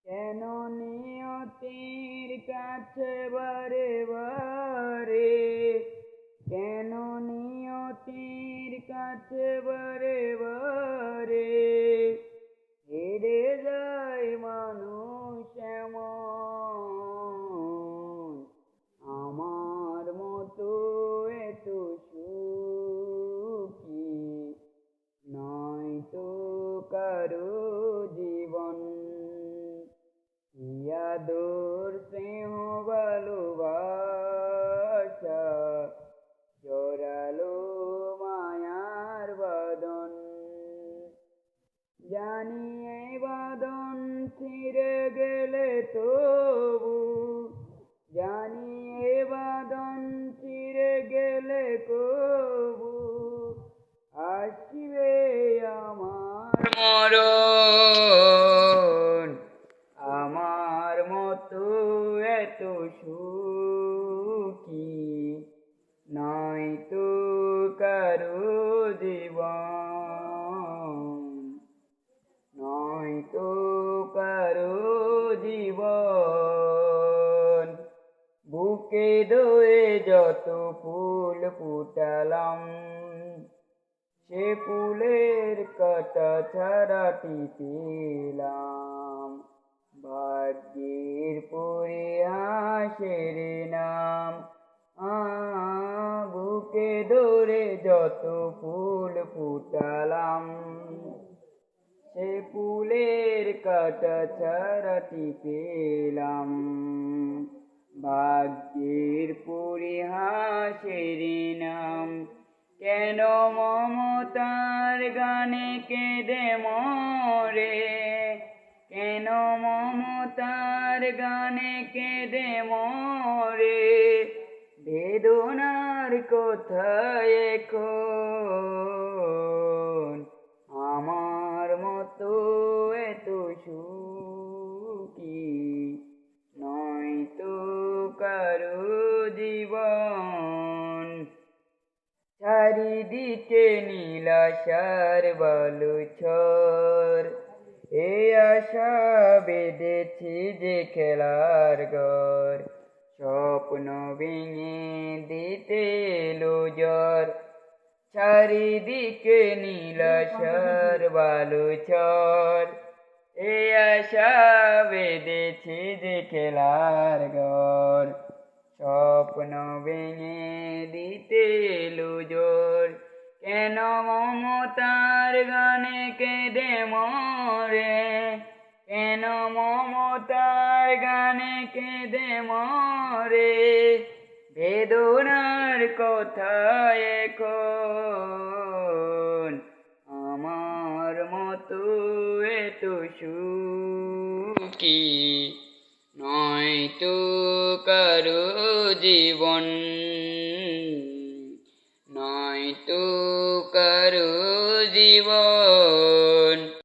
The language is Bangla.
কেন নিয়তির কাছে বারে বারে, কেন নিয়তির কাছে বারে বারে হেরে যায় মানুষ এমন। আমার মতো এত সুখী নয় তো কারো জীবন। আদর স্নেহ ভালোবাসা জড়ালো মায়ার বাঁধন। জানি এই বাঁধন ছিঁড়ে গেলে তবু, জানি এই বাঁধন ছিঁড়ে গেলে কবু আসবে আমার মরণ। আমার মতো এত সুখী নয় তো কারো জীবন, নয় তো কারো জীবন। বুকে দয়ে যত ফুল ফুটালাম, সে ফুলের কাঁটা ছাড়াটি পেলাম ভাগ্যের পরিহাসের নাম। বুকে ধরে যত ফুল ফুটালাম, সে ফুলের কাঁটা ছাড়াটি পেলাম ভাগ্যের পরিহাসের নাম। কেন মমতার গানে কেঁদে মরে, কেন মমতার গানে কেঁদে মরে বেদনার কোথায় এখন। আমার মতো এত সুখী নয় তো কারো জীবন। চারিদিকে নীল আশার বালুচর, এ আশা বেঁধেছি যে খেলার ঘর। স্বপ্ন ভেঙে দিতে এলো ঝড়, চারিদিকে নীল আশার বালুচর, এ আশা বেঁধেছি যে খেলার ঘর। স্বপ্ন ভেঙে দিতে এলো ঝড়। কেন মমতার গানে কেঁদে মরে, কেন মমতার গানে কেঁদে মরে বেদনার কথা এখন। আমার মতো এত সুখী নয় তো কারো জীবন, নয় তো কারো জীবন।